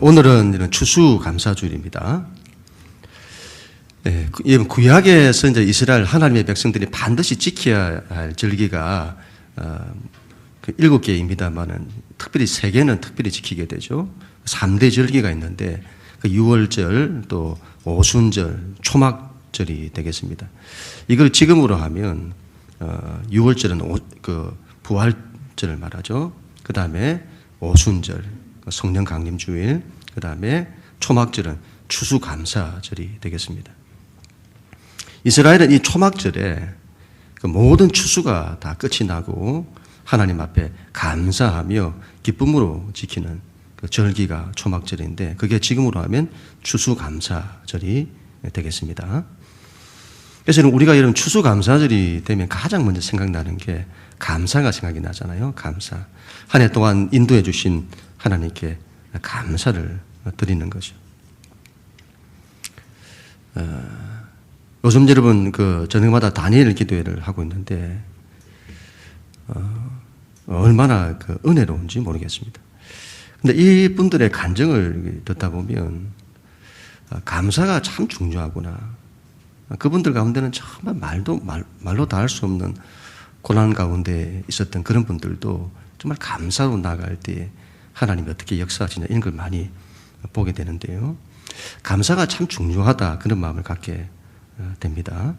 오늘은 이런 추수감사주일입니다. 구약에서 이제 이스라엘 하나님의 백성들이 반드시 지켜야 할 절기가 7개입니다만은 특별히 3개는 특별히 지키게 되죠. 3대 절기가 있는데 그 유월절, 또 오순절, 초막절이 되겠습니다. 이걸 지금으로 하면 유월절은 부활절을 말하죠. 그 다음에 오순절, 성령 강림주일, 그 다음에 초막절은 추수감사절이 되겠습니다. 이스라엘은 이 초막절에 그 모든 추수가 다 끝이 나고 하나님 앞에 감사하며 기쁨으로 지키는 그 절기가 초막절인데, 그게 지금으로 하면 추수감사절이 되겠습니다. 그래서 우리가 이런 추수감사절이 되면 가장 먼저 생각나는 게 감사가 생각이 나잖아요. 감사. 한 해 동안 인도해 주신 하나님께 감사를 드리는 거죠. 요즘 여러분 저녁마다 다니엘 기도회를 하고 있는데 얼마나 은혜로운지 모르겠습니다. 근데 이 분들의 간증을 듣다 보면 감사가 참 중요하구나. 그분들 가운데는 정말 말로 다 할 수 없는 고난 가운데 있었던 그런 분들도 정말 감사로 나갈 때 하나님이 어떻게 역사하시냐, 이런 걸 많이 보게 되는데요. 감사가 참 중요하다, 그런 마음을 갖게 됩니다.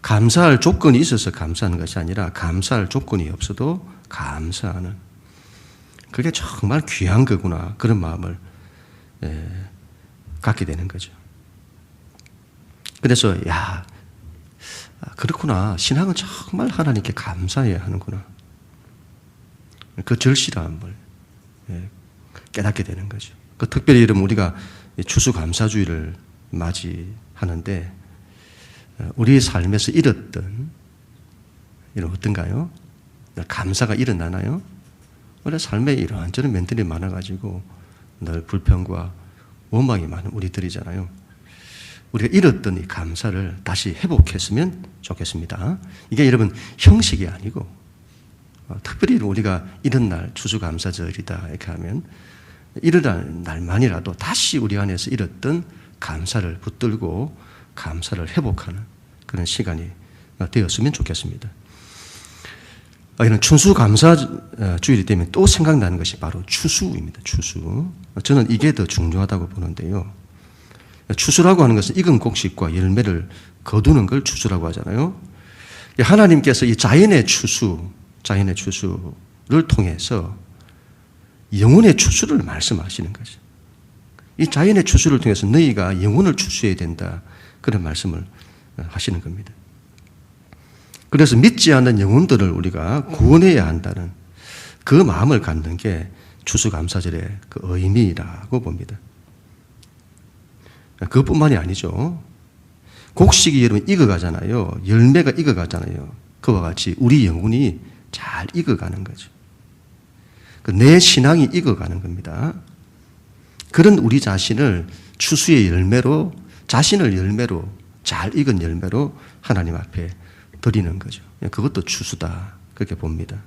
감사할 조건이 있어서 감사하는 것이 아니라 감사할 조건이 없어도 감사하는, 그게 정말 귀한 거구나, 그런 마음을 갖게 되는 거죠. 그래서 그렇구나, 신앙은 정말 하나님께 감사해야 하는구나, 그 절실함을 깨닫게 되는 거죠. 특별히 여러분, 우리가 추수감사주의를 맞이하는데 우리 삶에서 잃었던 이런 어떤가요? 감사가 일어나나요? 우리 삶에 이런저런 면들이 많아가지고 늘 불평과 원망이 많은 우리들이잖아요. 우리가 잃었던 이 감사를 다시 회복했으면 좋겠습니다. 이게 여러분 형식이 아니고 특별히 우리가 이런 날 추수감사절이다 이렇게 하면 이런 날만이라도 다시 우리 안에서 잃었던 감사를 붙들고 감사를 회복하는 그런 시간이 되었으면 좋겠습니다. 이런 추수감사주일이 되면 또 생각나는 것이 바로 추수입니다. 추수. 저는 이게 더 중요하다고 보는데요. 추수라고 하는 것은 익은 곡식과 열매를 거두는 걸 추수라고 하잖아요. 하나님께서 이 자연의 추수를 통해서 영혼의 추수를 말씀하시는 거죠. 이 자연의 추수를 통해서 너희가 영혼을 추수해야 된다, 그런 말씀을 하시는 겁니다. 그래서 믿지 않는 영혼들을 우리가 구원해야 한다는 그 마음을 갖는 게 추수감사절의 그 의미라고 봅니다. 그것뿐만이 아니죠. 곡식이 여러분 익어가잖아요. 열매가 익어가잖아요. 그와 같이 우리 영혼이 잘 익어가는 거죠. 내 신앙이 익어가는 겁니다. 그런 우리 자신을 추수의 열매로, 자신을 열매로, 잘 익은 열매로 하나님 앞에 드리는 거죠. 그것도 추수다, 그렇게 봅니다.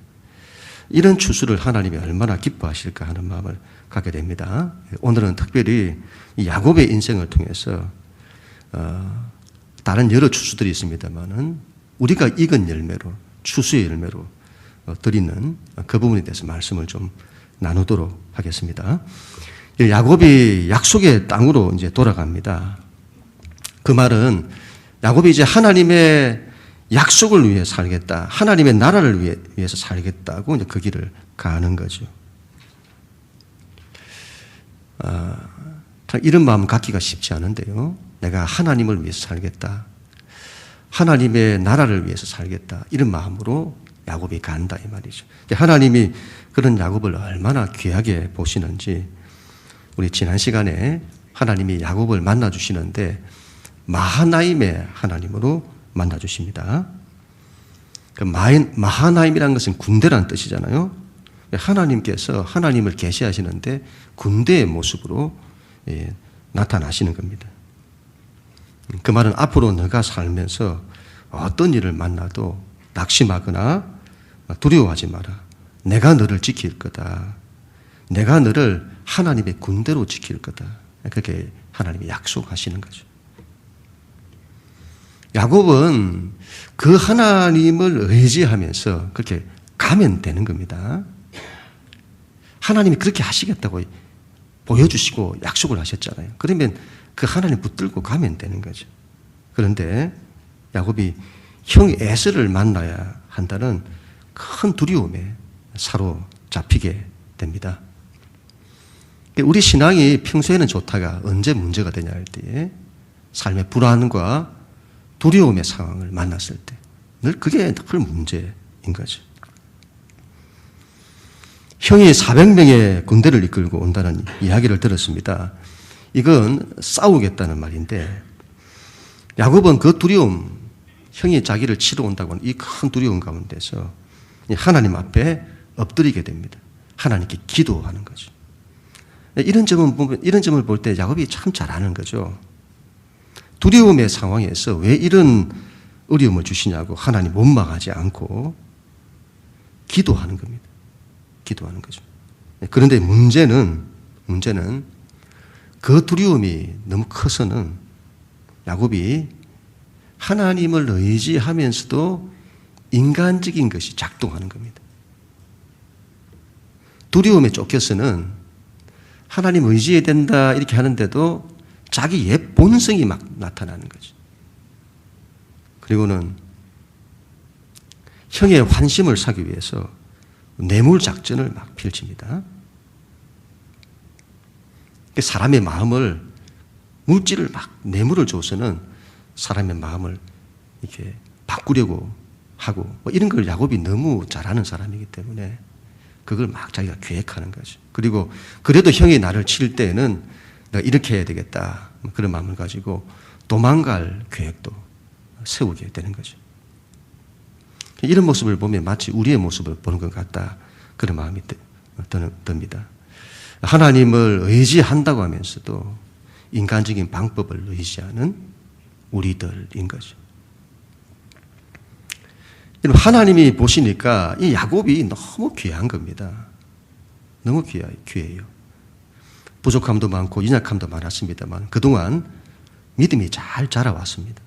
이런 추수를 하나님이 얼마나 기뻐하실까 하는 마음을 갖게 됩니다. 오늘은 특별히 야곱의 인생을 통해서 다른 여러 추수들이 있습니다만은 우리가 익은 열매로, 추수의 열매로 드리는 그 부분에 대해서 말씀을 좀 나누도록 하겠습니다. 야곱이 약속의 땅으로 이제 돌아갑니다. 그 말은 야곱이 이제 하나님의 약속을 위해 살겠다, 하나님의 나라를 위해서 살겠다고 이제 그 길을 가는 거죠. 이런 마음 갖기가 쉽지 않은데요. 내가 하나님을 위해서 살겠다, 하나님의 나라를 위해서 살겠다, 이런 마음으로 야곱이 간다, 이 말이죠. 하나님이 그런 야곱을 얼마나 귀하게 보시는지, 우리 지난 시간에 하나님이 야곱을 만나주시는데 마하나임의 하나님으로 만나주십니다. 마하나임이라는 것은 군대라는 뜻이잖아요. 하나님께서 하나님을 계시하시는데 군대의 모습으로 나타나시는 겁니다. 그 말은 앞으로 너가 살면서 어떤 일을 만나도 낙심하거나 두려워하지 마라. 내가 너를 지킬 거다. 내가 너를 하나님의 군대로 지킬 거다. 그렇게 하나님이 약속하시는 거죠. 야곱은 그 하나님을 의지하면서 그렇게 가면 되는 겁니다. 하나님이 그렇게 하시겠다고 보여주시고 약속을 하셨잖아요. 그러면 그 하나님 붙들고 가면 되는 거죠. 그런데 야곱이 형 에서를 만나야 한다는 큰 두려움에 사로잡히게 됩니다. 우리 신앙이 평소에는 좋다가 언제 문제가 되냐 할 때에 삶의 불안과 두려움의 상황을 만났을 때 늘 그게 늘 문제인 거죠. 형이 400명의 군대를 이끌고 온다는 이야기를 들었습니다. 이건 싸우겠다는 말인데 야곱은 그 두려움, 형이 자기를 치러 온다고 하는 이 큰 두려움 가운데서 하나님 앞에 엎드리게 됩니다. 하나님께 기도하는 거죠. 이런 점을 볼 때 야곱이 참 잘하는 거죠. 두려움의 상황에서 왜 이런 어려움을 주시냐고 하나님 원망하지 않고 기도하는 겁니다. 기도하는 거죠. 그런데 문제는 그 두려움이 너무 커서는 야곱이 하나님을 의지하면서도 인간적인 것이 작동하는 겁니다. 두려움에 쫓겨서는 하나님 의지해야 된다 이렇게 하는데도 자기 옛 본성이 막 나타나는 거죠. 그리고는 형의 환심을 사기 위해서 뇌물 작전을 막 펼칩니다. 사람의 마음을 물질을 막 뇌물을 줘서는 사람의 마음을 이렇게 바꾸려고 하고 이런 걸 야곱이 너무 잘하는 사람이기 때문에 그걸 막 자기가 계획하는 거죠. 그리고 그래도 형이 나를 칠 때에는 내가 이렇게 해야 되겠다 그런 마음을 가지고 도망갈 계획도 세우게 되는 거죠. 이런 모습을 보면 마치 우리의 모습을 보는 것 같다 그런 마음이 듭니다. 하나님을 의지한다고 하면서도 인간적인 방법을 의지하는 우리들인 거죠. 하나님이 보시니까 이 야곱이 너무 귀한 겁니다. 너무 귀해요. 부족함도 많고 연약함도 많았습니다만 그동안 믿음이 잘 자라왔습니다.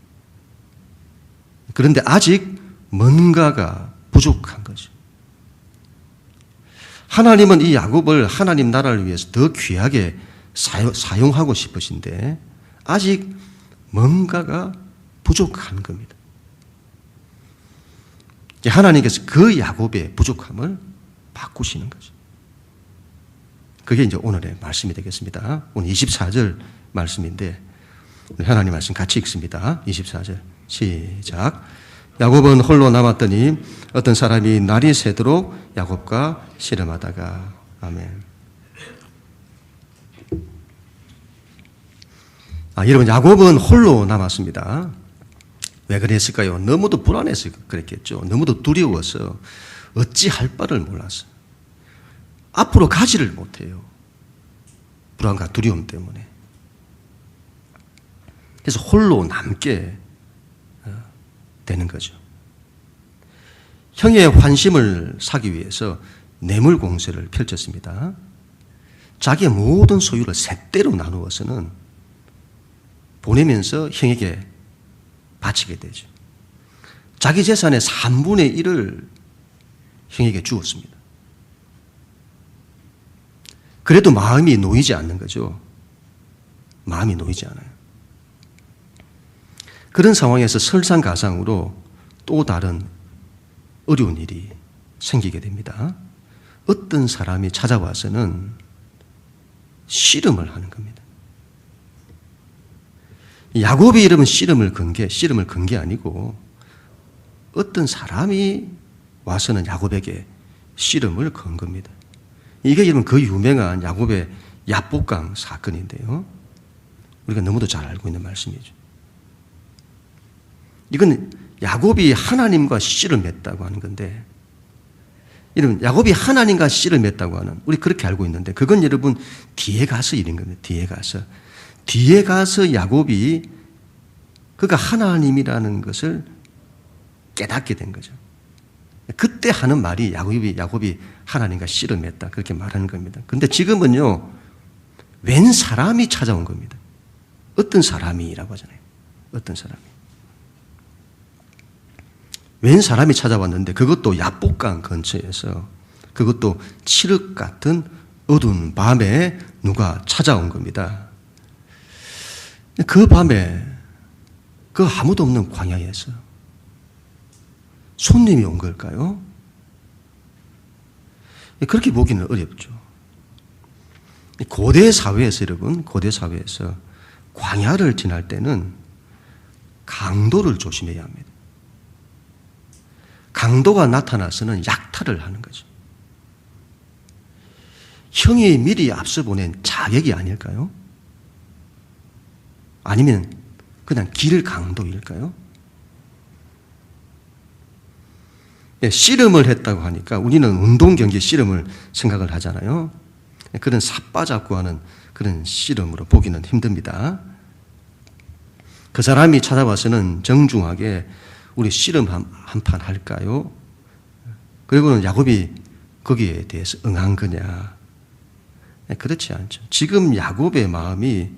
그런데 아직 뭔가가 부족한 거죠. 하나님은 이 야곱을 하나님 나라를 위해서 더 귀하게 사용하고 싶으신데 아직 뭔가가 부족한 겁니다. 하나님께서 그 야곱의 부족함을 바꾸시는 거죠. 그게 이제 오늘의 말씀이 되겠습니다. 오늘 24절 말씀인데 하나님 말씀 같이 읽습니다. 24절 시작. 야곱은 홀로 남았더니 어떤 사람이 날이 새도록 야곱과 씨름하다가 아멘. 여러분 야곱은 홀로 남았습니다. 왜 그랬을까요? 너무도 불안해서 그랬겠죠. 너무도 두려워서 어찌할 바를 몰랐어요. 앞으로 가지를 못해요. 불안과 두려움 때문에. 그래서 홀로 남게 되는 거죠. 형의 환심을 사기 위해서 뇌물 공세를 펼쳤습니다. 자기의 모든 소유를 셋대로 나누어서는 보내면서 형에게 바치게 되죠. 자기 재산의 3분의 1을 형에게 주었습니다. 그래도 마음이 놓이지 않는 거죠. 마음이 놓이지 않아요. 그런 상황에서 설상가상으로 또 다른 어려운 일이 생기게 됩니다. 어떤 사람이 찾아와서는 씨름을 하는 겁니다. 야곱이 이러면 씨름을 건 게 아니고 어떤 사람이 와서는 야곱에게 씨름을 건 겁니다. 이게 여러분 그 유명한 야곱의 야복강 사건인데요. 우리가 너무도 잘 알고 있는 말씀이죠. 이건 야곱이 하나님과 씨름했다고 하는 건데 여러분 야곱이 하나님과 씨름했다고 하는 우리 그렇게 알고 있는데 그건 여러분 뒤에 가서 일인 겁니다. 뒤에 가서 야곱이 그가 하나님이라는 것을 깨닫게 된 거죠. 그때 하는 말이 야곱이 하나님과 씨름했다. 그렇게 말하는 겁니다. 그런데 지금은요, 웬 사람이 찾아온 겁니다. 어떤 사람이라고 하잖아요. 어떤 사람이. 웬 사람이 찾아왔는데 그것도 야복강 근처에서 그것도 칠흑 같은 어두운 밤에 누가 찾아온 겁니다. 그 밤에 그 아무도 없는 광야에서 손님이 온 걸까요? 그렇게 보기는 어렵죠. 고대 사회에서 여러분, 고대 사회에서 광야를 지날 때는 강도를 조심해야 합니다. 강도가 나타나서는 약탈을 하는 거죠. 형이 미리 앞서 보낸 자객이 아닐까요? 아니면 그냥 길 강도일까요? 예, 씨름을 했다고 하니까 우리는 운동 경기 씨름을 생각을 하잖아요. 그런 삿바잡고 하는 그런 씨름으로 보기는 힘듭니다. 그 사람이 찾아와서는 정중하게 우리 씨름 한 판 할까요? 그리고는 야곱이 거기에 대해서 응한 거냐? 그렇지 않죠. 지금 야곱의 마음이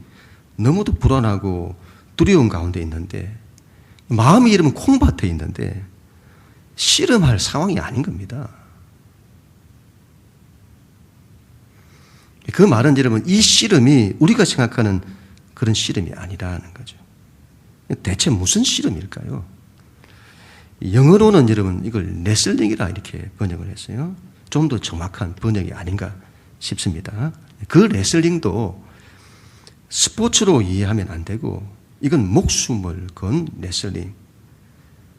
너무도 불안하고 두려운 가운데 있는데, 마음이 이러면 콩밭에 있는데 씨름할 상황이 아닌 겁니다. 그 말은 여러분, 이 씨름이 우리가 생각하는 그런 씨름이 아니라는 거죠. 대체 무슨 씨름일까요? 영어로는 여러분 이걸 레슬링이라 이렇게 번역을 했어요. 좀 더 정확한 번역이 아닌가 싶습니다. 그 레슬링도 스포츠로 이해하면 안 되고, 이건 목숨을 건 레슬링,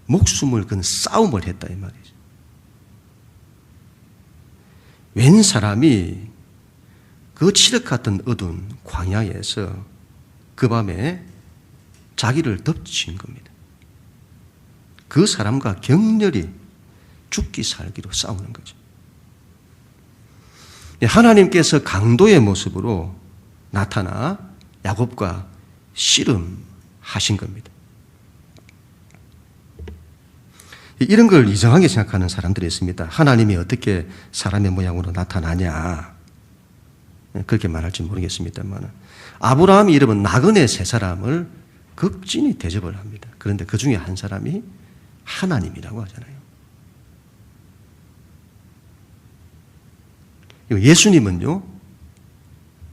목숨을 건 싸움을 했다 이 말이죠. 웬 사람이 그 칠흑 같은 어두운 광야에서 그 밤에 자기를 덮친 겁니다. 그 사람과 격렬히 죽기 살기로 싸우는 거죠. 하나님께서 강도의 모습으로 나타나 야곱과 씨름하신 겁니다. 이런 걸 이상하게 생각하는 사람들이 있습니다. 하나님이 어떻게 사람의 모양으로 나타나냐, 그렇게 말할지 모르겠습니다만, 아브라함이 이름은 나그네 세 사람을 극진히 대접을 합니다. 그런데 그 중에 한 사람이 하나님이라고 하잖아요. 예수님은요,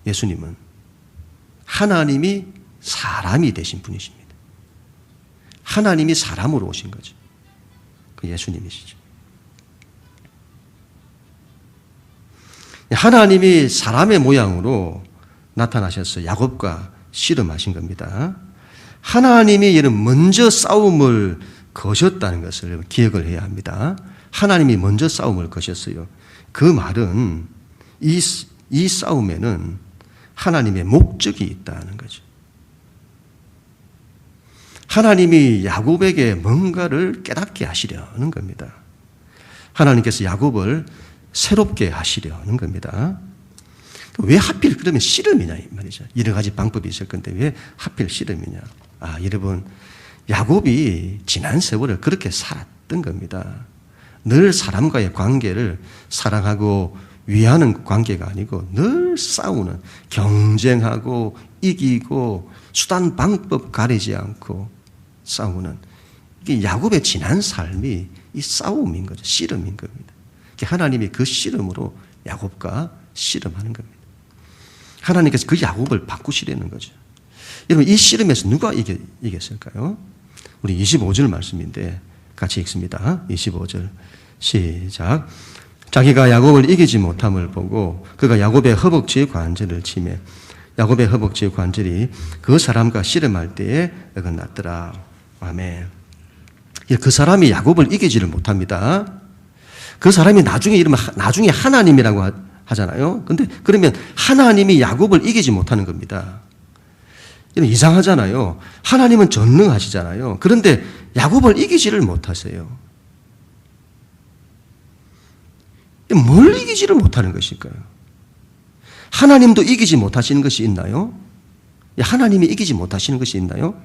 예수님은 하나님이 사람이 되신 분이십니다. 하나님이 사람으로 오신 거죠. 그 예수님이시죠. 하나님이 사람의 모양으로 나타나셔서 야곱과 씨름하신 겁니다. 하나님이 먼저 싸움을 거셨다는 것을 기억을 해야 합니다. 하나님이 먼저 싸움을 거셨어요. 그 말은 이 싸움에는 하나님의 목적이 있다는 거죠. 하나님이 야곱에게 뭔가를 깨닫게 하시려는 겁니다. 하나님께서 야곱을 새롭게 하시려는 겁니다. 왜 하필 그러면 씨름이냐 이 말이죠. 여러 가지 방법이 있을 건데 왜 하필 씨름이냐. 여러분, 야곱이 지난 세월을 그렇게 살았던 겁니다. 늘 사람과의 관계를 사랑하고 위하는 관계가 아니고 늘 싸우는, 경쟁하고 이기고 수단 방법 가리지 않고 싸우는, 이게 야곱의 지난 삶이 이 싸움인 거죠. 씨름인 겁니다. 하나님이 그 씨름으로 야곱과 씨름하는 겁니다. 하나님께서 그 야곱을 바꾸시려는 거죠. 여러분, 이 씨름에서 누가 이겼을까요? 우리 25절 말씀인데 같이 읽습니다. 25절 시작. 자기가 야곱을 이기지 못함을 보고 그가 야곱의 허벅지에 관절을 치매 야곱의 허벅지의 관절이 그 사람과 씨름할 때에 어긋났더라. 아멘. 그 사람이 야곱을 이기지를 못합니다. 그 사람이 나중에 하나님이라고 하잖아요. 근데 그러면 하나님이 야곱을 이기지 못하는 겁니다. 이상하잖아요. 하나님은 전능하시잖아요. 그런데 야곱을 이기지를 못하세요. 뭘 이기지를 못하는 것일까요? 하나님도 이기지 못하시는 것이 있나요? 하나님이 이기지 못하시는 것이 있나요?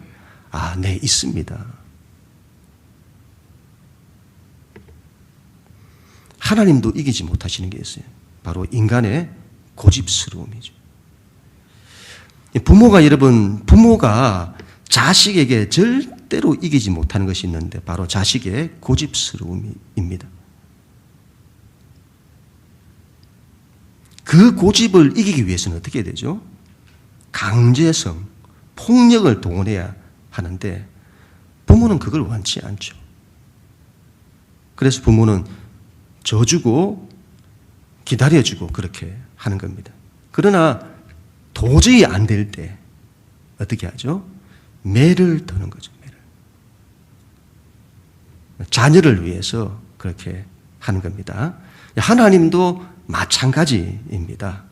네, 있습니다. 하나님도 이기지 못하시는 게 있어요. 바로 인간의 고집스러움이죠. 부모가 자식에게 절대로 이기지 못하는 것이 있는데 바로 자식의 고집스러움입니다. 그 고집을 이기기 위해서는 어떻게 해야 되죠? 강제성, 폭력을 동원해야 하는데 부모는 그걸 원치 않죠. 그래서 부모는 져주고 기다려주고 그렇게 하는 겁니다. 그러나 도저히 안 될 때 어떻게 하죠? 매를 드는 거죠. 매를. 자녀를 위해서 그렇게 하는 겁니다. 하나님도 마찬가지입니다.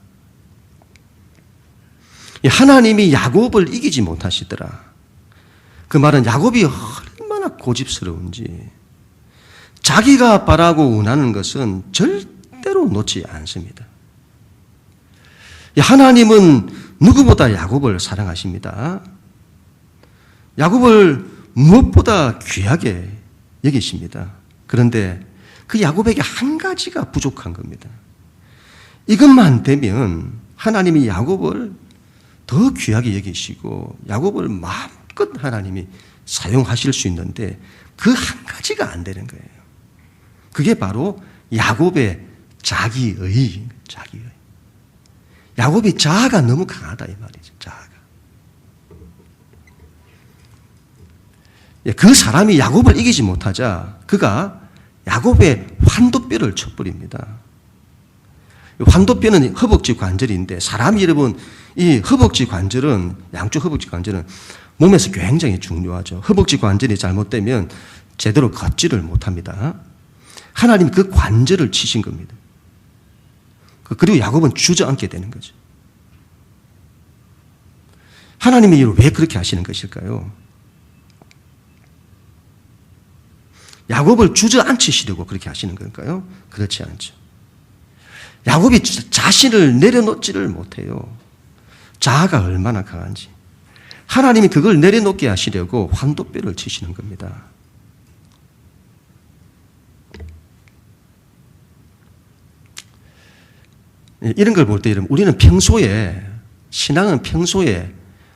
하나님이 야곱을 이기지 못하시더라. 그 말은 야곱이 얼마나 고집스러운지, 자기가 바라고 원하는 것은 절대로 놓지 않습니다. 하나님은 누구보다 야곱을 사랑하십니다. 야곱을 무엇보다 귀하게 여기십니다. 그런데 그 야곱에게 한 가지가 부족한 겁니다. 이것만 되면 하나님이 야곱을 더 귀하게 여기시고 야곱을 마음껏 하나님이 사용하실 수 있는데 그 한 가지가 안 되는 거예요. 그게 바로 야곱의 자기의. 야곱이 자아가 너무 강하다 이 말이죠. 자아가. 그 사람이 야곱을 이기지 못하자 그가 야곱의 환도뼈를 쳐버립니다. 환도뼈는 허벅지 관절인데 사람이 여러분 이 허벅지 관절은 양쪽 허벅지 관절은 몸에서 굉장히 중요하죠. 허벅지 관절이 잘못되면 제대로 걷지를 못합니다. 하나님 그 관절을 치신 겁니다. 그리고 야곱은 주저앉게 되는 거죠. 하나님이 왜 그렇게 하시는 것일까요? 야곱을 주저앉히시려고 그렇게 하시는 걸까요? 그렇지 않죠. 야곱이 자신을 내려놓지를 못해요. 자아가 얼마나 강한지. 하나님이 그걸 내려놓게 하시려고 환도뼈를 치시는 겁니다. 이런 걸 볼 때 여러분, 우리는 평소에, 신앙은 평소에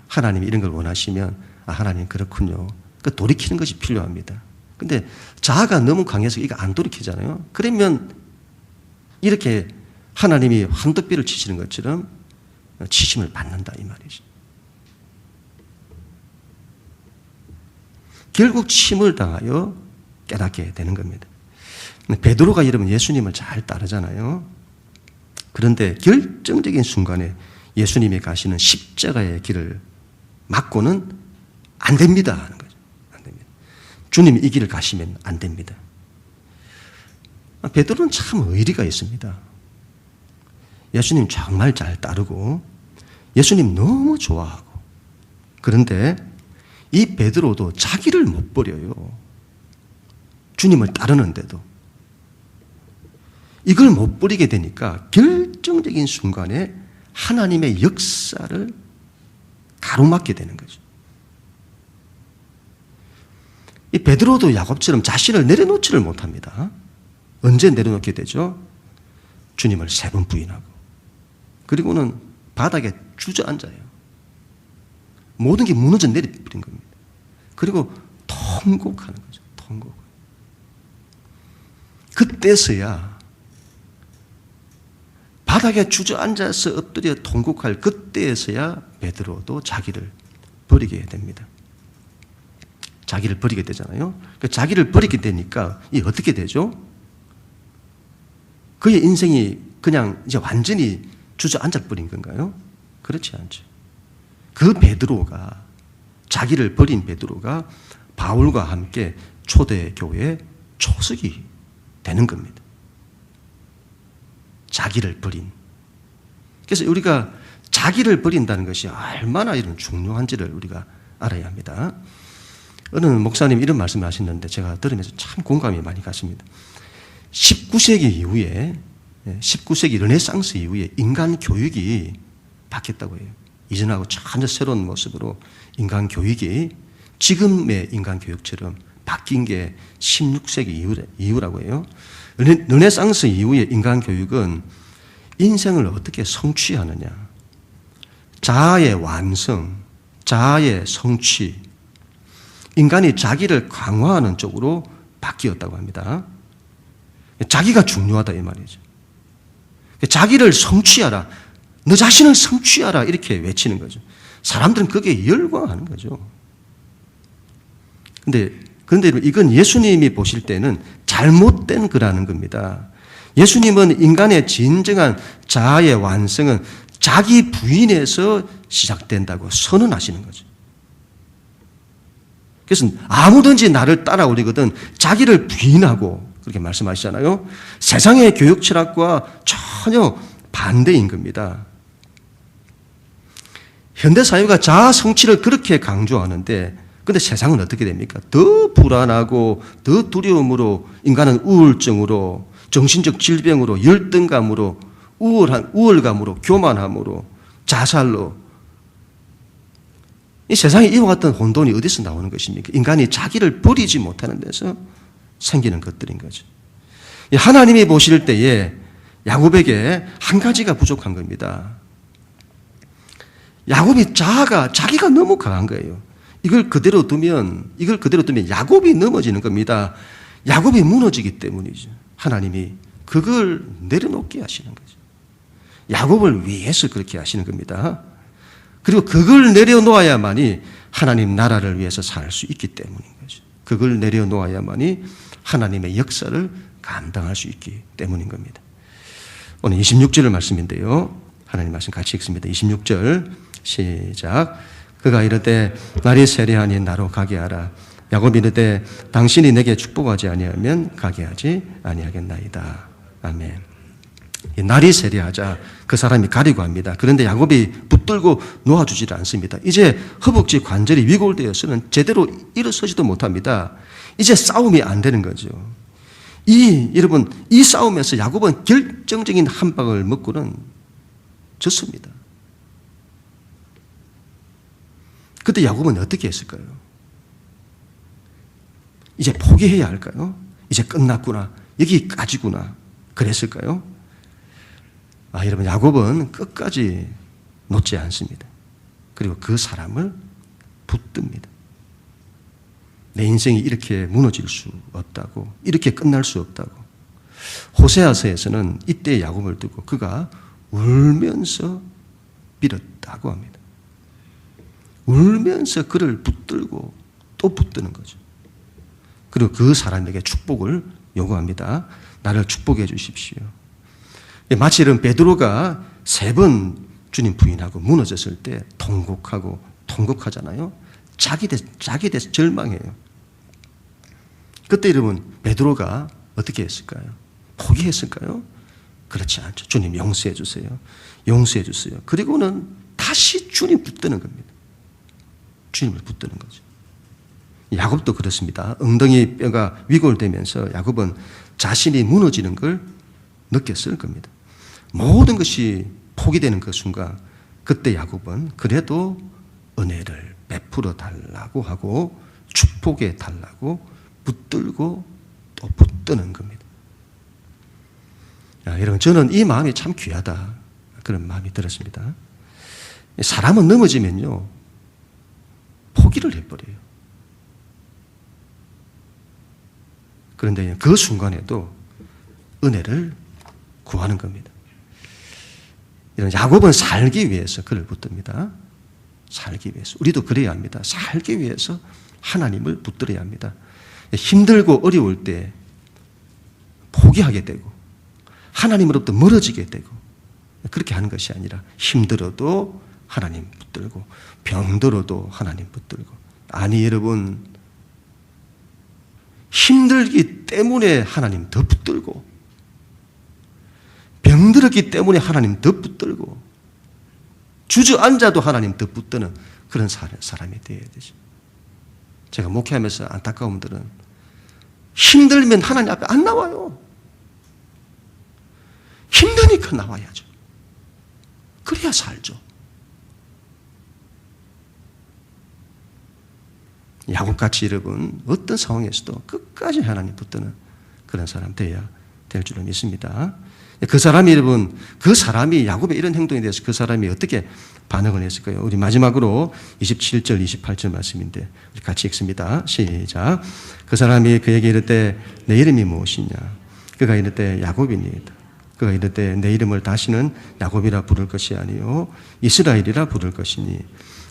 하나님이 이런 걸 원하시면, 하나님 그렇군요. 그 돌이키는 것이 필요합니다. 근데 자아가 너무 강해서 이거 안 돌이키잖아요. 그러면 이렇게 하나님이 환도뼈를 치시는 것처럼 치심을 받는다 이 말이죠. 결국 침을 당하여 깨닫게 되는 겁니다. 베드로가 여러분 예수님을 잘 따르잖아요. 그런데 결정적인 순간에 예수님이 가시는 십자가의 길을 막고는 안 됩니다 하는 거죠. 안 됩니다. 주님이 이 길을 가시면 안 됩니다. 베드로는 참 의리가 있습니다. 예수님 정말 잘 따르고 예수님 너무 좋아하고 그런데 이 베드로도 자기를 못 버려요. 주님을 따르는데도. 이걸 못 버리게 되니까 결정적인 순간에 하나님의 역사를 가로막게 되는 거죠. 이 베드로도 야곱처럼 자신을 내려놓지를 못합니다. 언제 내려놓게 되죠? 주님을 3번 부인하고 그리고는 바닥에 주저앉아요. 모든 게 무너져 내려버린 겁니다. 그리고 통곡하는 거죠. 통곡. 그때서야 바닥에 주저앉아서 엎드려 통곡할 그때에서야 베드로도 자기를 버리게 됩니다. 자기를 버리게 되잖아요. 자기를 버리게 되니까 이 어떻게 되죠? 그의 인생이 그냥 이제 완전히 주저앉아 버린 건가요? 그렇지 않죠. 그 베드로가 자기를 버린 베드로가 바울과 함께 초대교회의 초석이 되는 겁니다. 자기를 버린. 그래서 우리가 자기를 버린다는 것이 얼마나 이런 중요한지를 우리가 알아야 합니다. 어느 목사님 이런 말씀을 하셨는데 제가 들으면서 참 공감이 많이 갔습니다. 19세기 이후에 19세기 르네상스 이후에 인간 교육이 바뀌었다고 해요. 이전하고 전혀 새로운 모습으로 인간 교육이 지금의 인간 교육처럼 바뀐 게 16세기 이후라고 해요. 르네상스 이후의 인간 교육은 인생을 어떻게 성취하느냐, 자아의 완성, 자아의 성취, 인간이 자기를 강화하는 쪽으로 바뀌었다고 합니다. 자기가 중요하다 이 말이죠. 자기를 성취하라, 너 자신을 성취하라 이렇게 외치는 거죠. 사람들은 거기에 열광하는 거죠. 그런데 이건 예수님이 보실 때는 잘못된 거라는 겁니다. 예수님은 인간의 진정한 자아의 완성은 자기 부인에서 시작된다고 선언하시는 거죠. 그래서 아무든지 나를 따라오려거든 자기를 부인하고 그렇게 말씀하시잖아요. 세상의 교육 철학과 전혀 반대인 겁니다. 현대사회가 자아 성취를 그렇게 강조하는데 근데 세상은 어떻게 됩니까? 더 불안하고 더 두려움으로 인간은 우울증으로 정신적 질병으로 열등감으로 우월감으로 교만함으로 자살로 이 세상에 이와 같은 혼돈이 어디서 나오는 것입니까? 인간이 자기를 버리지 못하는 데서 생기는 것들인 거죠. 하나님이 보실 때에 야곱에게 한 가지가 부족한 겁니다. 야곱이 자기가 너무 강한 거예요. 이걸 그대로 두면 야곱이 넘어지는 겁니다. 야곱이 무너지기 때문이죠. 하나님이 그걸 내려놓게 하시는 거죠. 야곱을 위해서 그렇게 하시는 겁니다. 그리고 그걸 내려놓아야만이 하나님 나라를 위해서 살 수 있기 때문인 거죠. 그걸 내려놓아야만이 하나님의 역사를 감당할 수 있기 때문인 겁니다. 오늘 26절 말씀인데요. 하나님 말씀 같이 읽습니다. 26절 시작. 그가 이르되 날이 세려하니 나로 가게 하라. 야곱이 이르되 당신이 내게 축복하지 아니하면 가게 하지 아니하겠나이다. 아멘. 날이 세려하자 그 사람이 가려고 합니다. 그런데 야곱이 붙들고 놓아주지 않습니다. 이제 허벅지 관절이 위골되어서는 제대로 일어서지도 못합니다. 이제 싸움이 안 되는 거죠. 여러분 이 싸움에서 야곱은 결정적인 한 방을 먹고는 졌습니다. 그때 야곱은 어떻게 했을까요? 이제 포기해야 할까요? 이제 끝났구나. 여기까지구나. 그랬을까요? 여러분 야곱은 끝까지 놓지 않습니다. 그리고 그 사람을 붙듭니다. 내 인생이 이렇게 무너질 수 없다고, 이렇게 끝날 수 없다고. 호세아서에서는 이때 야곱을 두고 그가 울면서 빌었다고 합니다. 울면서 그를 붙들고 또 붙드는 거죠. 그리고 그 사람에게 축복을 요구합니다. 나를 축복해 주십시오. 마치 이런 베드로가 3번 주님 부인하고 무너졌을 때 통곡하잖아요. 자기 대해서 절망해요. 그때 여러분 베드로가 어떻게 했을까요? 포기했을까요? 그렇지 않죠. 주님 용서해 주세요. 용서해 주세요. 그리고는 다시 주님 붙드는 겁니다. 주님을 붙드는 거죠. 야곱도 그렇습니다. 엉덩이 뼈가 위골되면서 야곱은 자신이 무너지는 걸 느꼈을 겁니다. 모든 것이 포기되는 그 순간 그때 야곱은 그래도 은혜를 베풀어 달라고 하고 축복해 달라고 붙들고 또 붙드는 겁니다. 여러분 저는 이 마음이 참 귀하다 그런 마음이 들었습니다. 사람은 넘어지면요 포기를 해버려요. 그런데 그 순간에도 은혜를 구하는 겁니다. 이런 야곱은 살기 위해서 그를 붙듭니다. 살기 위해서. 우리도 그래야 합니다. 살기 위해서 하나님을 붙들어야 합니다. 힘들고 어려울 때 포기하게 되고 하나님으로부터 멀어지게 되고 그렇게 하는 것이 아니라 힘들어도 하나님 붙들고 병들어도 하나님 붙들고 아니 여러분 힘들기 때문에 하나님 더 붙들고 병들었기 때문에 하나님 더 붙들고 주저앉아도 하나님 더 붙드는 그런 사람이 되어야 되죠. 제가 목회하면서 안타까운 분들은 힘들면 하나님 앞에 안 나와요. 힘드니까 나와야죠. 그래야 살죠. 야곱같이 여러분 어떤 상황에서도 끝까지 하나님 붙드는 그런 사람 되어야 될 줄은 믿습니다. 그 사람이 여러분, 그 사람이 야곱의 이런 행동에 대해서 그 사람이 어떻게 반응을 했을까요? 우리 마지막으로 27절, 28절 말씀인데 같이 읽습니다. 시작. 그 사람이 그에게 이르되 내 이름이 무엇이냐? 그가 이르되 야곱이니이다. 그가 이르되 내 이름을 다시는 야곱이라 부를 것이 아니요 이스라엘이라 부를 것이니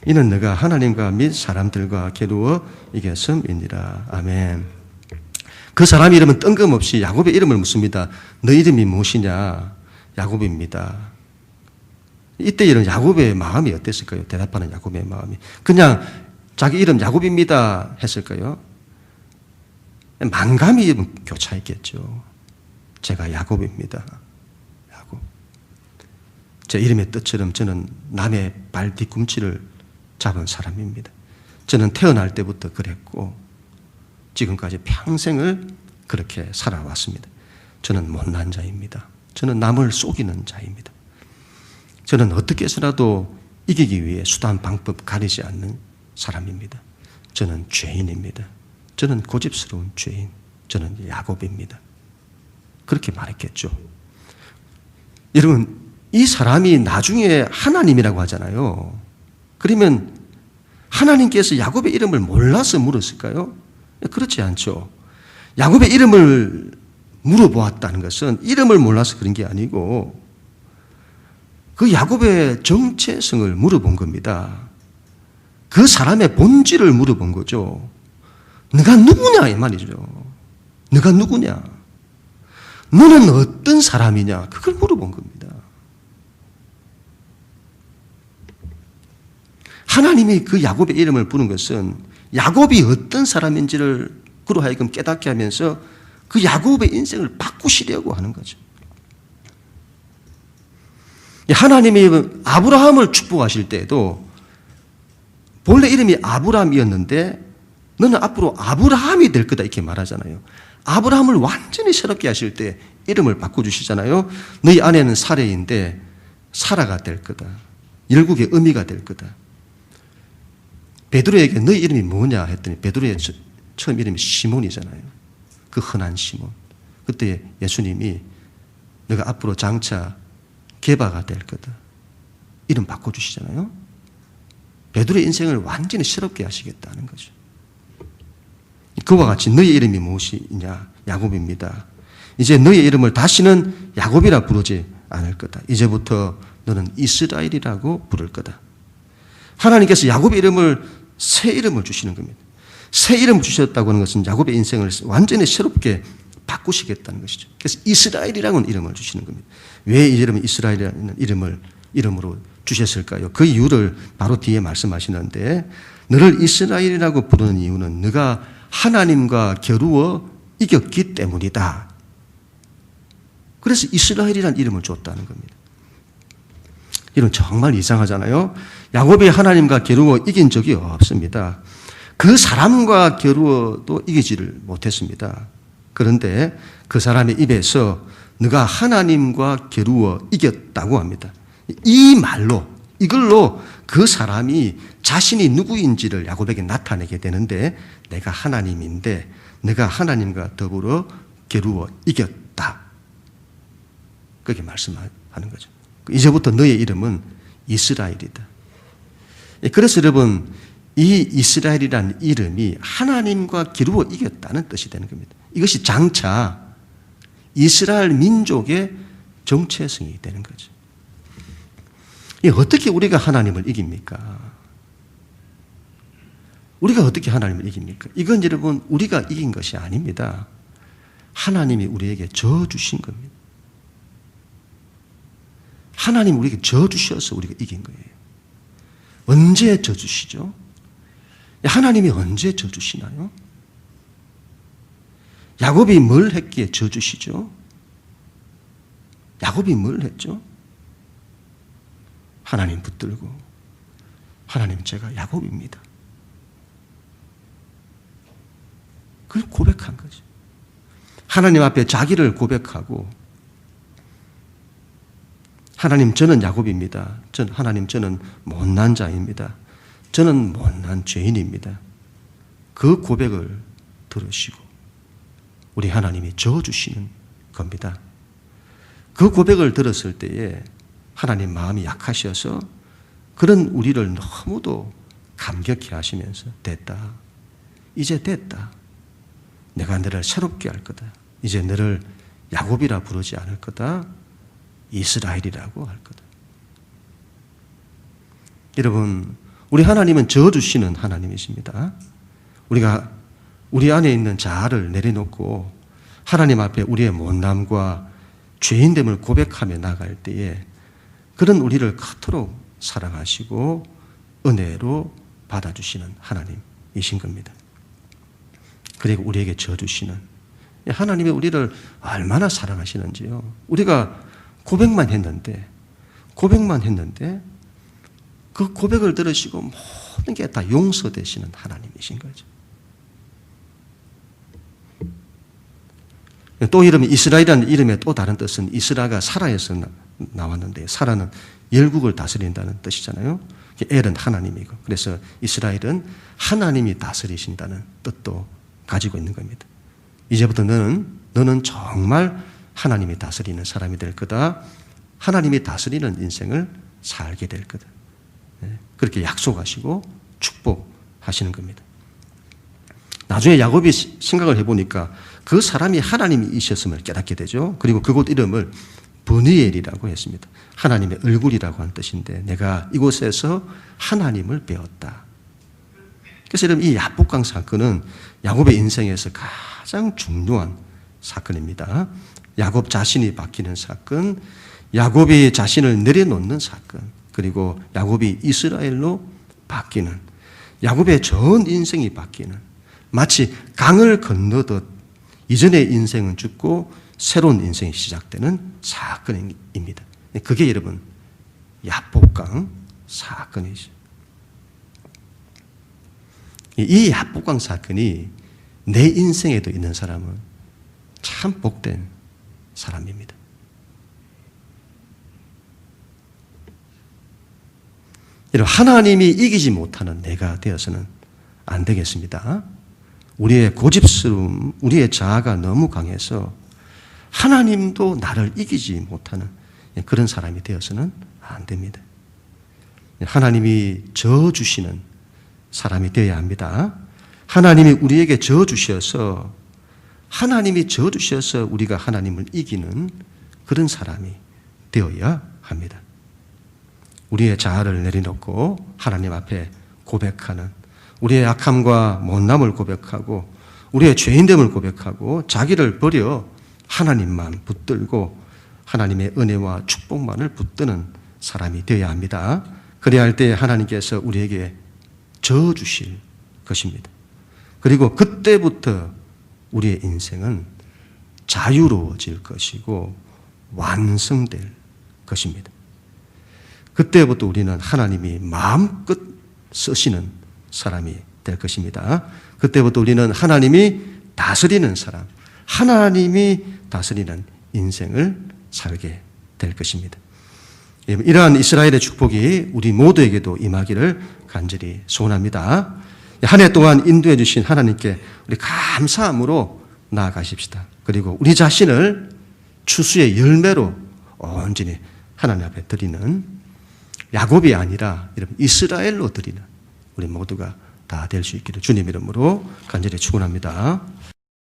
이는 내가 하나님과 및 사람들과 겨루어 이겼음이니라. 아멘. 그 사람 이름은 뜬금없이 야곱의 이름을 묻습니다. 너 이름이 무엇이냐? 야곱입니다. 이때 이런 야곱의 마음이 어땠을까요? 대답하는 야곱의 마음이. 그냥 자기 이름 야곱입니다 했을까요? 만감이 교차했겠죠. 제가 야곱입니다. 야곱. 제 이름의 뜻처럼 저는 남의 발 뒤꿈치를 잡은 사람입니다. 저는 태어날 때부터 그랬고 지금까지 평생을 그렇게 살아왔습니다. 저는 못난 자입니다. 저는 남을 속이는 자입니다. 저는 어떻게 해서라도 이기기 위해 수단 방법 가리지 않는 사람입니다. 저는 죄인입니다. 저는 고집스러운 죄인. 저는 야곱입니다. 그렇게 말했겠죠. 여러분, 이 사람이 나중에 하나님이라고 하잖아요. 그러면 하나님께서 야곱의 이름을 몰라서 물었을까요? 그렇지 않죠. 야곱의 이름을 물어보았다는 것은 이름을 몰라서 그런 게 아니고 그 야곱의 정체성을 물어본 겁니다. 그 사람의 본질을 물어본 거죠. 네가 누구냐 이 말이죠. 네가 누구냐? 너는 어떤 사람이냐? 그걸 물어본 겁니다. 하나님이 그 야곱의 이름을 부른 것은 야곱이 어떤 사람인지를 그로 하여금 깨닫게 하면서 그 야곱의 인생을 바꾸시려고 하는 거죠. 하나님이 아브라함을 축복하실 때에도 본래 이름이 아브람이었는데 너는 앞으로 아브라함이 될 거다 이렇게 말하잖아요. 아브라함을 완전히 새롭게 하실 때 이름을 바꿔주시잖아요. 너희 아내는 사레인데 사라가 될 거다. 열국의 어미가 될 거다. 베드로에게 너희 이름이 뭐냐 했더니 베드로의 처음 이름이 시몬이잖아요. 그 흔한 시몬. 그때 예수님이 너가 앞으로 장차 게바가 될 거다. 이름 바꿔주시잖아요. 베드로의 인생을 완전히 새롭게 하시겠다는 거죠. 그와 같이 너희 이름이 무엇이냐? 야곱입니다. 이제 너희 이름을 다시는 야곱이라 부르지 않을 거다. 이제부터 너는 이스라엘이라고 부를 거다. 하나님께서 야곱의 이름을 새 이름을 주시는 겁니다. 새 이름을 주셨다고 하는 것은 야곱의 인생을 완전히 새롭게 바꾸시겠다는 것이죠. 그래서 이스라엘이라는 이름을 주시는 겁니다. 왜 이 이름은 이스라엘이라는 이름으로 주셨을까요? 그 이유를 바로 뒤에 말씀하시는데 너를 이스라엘이라고 부르는 이유는 너가 하나님과 겨루어 이겼기 때문이다. 그래서 이스라엘이라는 이름을 줬다는 겁니다. 이런 정말 이상하잖아요. 야곱이 하나님과 겨루어 이긴 적이 없습니다. 그 사람과 겨루어도 이기지를 못했습니다. 그런데 그 사람의 입에서 네가 하나님과 겨루어 이겼다고 합니다. 이 말로 이걸로 그 사람이 자신이 누구인지를 야곱에게 나타내게 되는데 내가 하나님인데 내가 하나님과 더불어 겨루어 이겼다. 그렇게 말씀하는 거죠. 이제부터 너의 이름은 이스라엘이다. 그래서 여러분 이 이스라엘이라는 이름이 하나님과 겨루어 이겼다는 뜻이 되는 겁니다. 이것이 장차 이스라엘 민족의 정체성이 되는 거죠. 어떻게 우리가 하나님을 이깁니까? 우리가 어떻게 하나님을 이깁니까? 이건 여러분 우리가 이긴 것이 아닙니다. 하나님이 우리에게 져 주신 겁니다. 하나님 우리에게 져 주셔서 우리가 이긴 거예요. 언제 져 주시죠? 하나님이 언제 져 주시나요? 야곱이 뭘 했기에 져 주시죠? 야곱이 뭘 했죠? 하나님 붙들고 하나님 제가 야곱입니다. 그걸 고백한 거죠. 하나님 앞에 자기를 고백하고 하나님 저는 야곱입니다. 하나님 저는 못난 자입니다. 저는 못난 죄인입니다. 그 고백을 들으시고 우리 하나님이 저어주시는 겁니다. 그 고백을 들었을 때에 하나님 마음이 약하셔서 그런 우리를 너무도 감격해 하시면서 됐다. 이제 됐다. 내가 너를 새롭게 할 거다. 이제 너를 야곱이라 부르지 않을 거다. 이스라엘이라고 할 거다. 여러분, 우리 하나님은 저어주시는 하나님이십니다. 우리가 우리 안에 있는 자아를 내려놓고 하나님 앞에 우리의 못남과 죄인됨을 고백하며 나갈 때에 그런 우리를 그토록 사랑하시고 은혜로 받아주시는 하나님이신 겁니다. 그리고 우리에게 져주시는 하나님이 우리를 얼마나 사랑하시는지요. 우리가 고백만 했는데 그 고백을 들으시고 모든 게 다 용서되시는 하나님이신 거죠. 또 이름이 이스라엘이라는 이름의 또 다른 뜻은 이스라가 사라에서 나왔는데 사라는 열국을 다스린다는 뜻이잖아요. 엘은 하나님이고 그래서 이스라엘은 하나님이 다스리신다는 뜻도 가지고 있는 겁니다. 이제부터 너는 정말 하나님이 다스리는 사람이 될 거다. 하나님이 다스리는 인생을 살게 될 거다. 그렇게 약속하시고 축복하시는 겁니다. 나중에 야곱이 생각을 해보니까 그 사람이 하나님이셨음을 깨닫게 되죠. 그리고 그곳 이름을 브니엘이라고 했습니다. 하나님의 얼굴이라고 하는 뜻인데 내가 이곳에서 하나님을 배웠다. 그래서 여러분 이 야복강 사건은 야곱의 인생에서 가장 중요한 사건입니다. 야곱 자신이 바뀌는 사건, 야곱이 자신을 내려놓는 사건, 그리고 야곱이 이스라엘로 바뀌는, 야곱의 전 인생이 바뀌는, 마치 강을 건너듯 이전의 인생은 죽고 새로운 인생이 시작되는 사건입니다. 그게 여러분 야복강 사건이죠. 이 야복강 사건이 내 인생에도 있는 사람은 참 복된 사람입니다. 하나님이 이기지 못하는 내가 되어서는 안 되겠습니다. 우리의 고집스러움, 우리의 자아가 너무 강해서 하나님도 나를 이기지 못하는 그런 사람이 되어서는 안 됩니다. 하나님이 저어주시는 사람이 되어야 합니다. 하나님이 우리에게 저어주셔서 우리가 하나님을 이기는 그런 사람이 되어야 합니다. 우리의 자아를 내려놓고 하나님 앞에 고백하는, 우리의 약함과 못남을 고백하고 우리의 죄인됨을 고백하고 자기를 버려 하나님만 붙들고 하나님의 은혜와 축복만을 붙드는 사람이 되어야 합니다. 그래야 할 때 하나님께서 우리에게 저어주실 것입니다. 그리고 그때부터 우리의 인생은 자유로워질 것이고 완성될 것입니다. 그때부터 우리는 하나님이 마음껏 쓰시는 사람이 될 것입니다. 그때부터 우리는 하나님이 다스리는 사람, 하나님이 다스리는 인생을 살게 될 것입니다. 이러한 이스라엘의 축복이 우리 모두에게도 임하기를 간절히 소원합니다. 한 해 동안 인도해 주신 하나님께 우리 감사함으로 나아가십시다. 그리고 우리 자신을 추수의 열매로 온전히 하나님 앞에 드리는, 야곱이 아니라 이스라엘로 드리는 우리 모두가 다 될 수 있기를 주님 이름으로 간절히 축원합니다.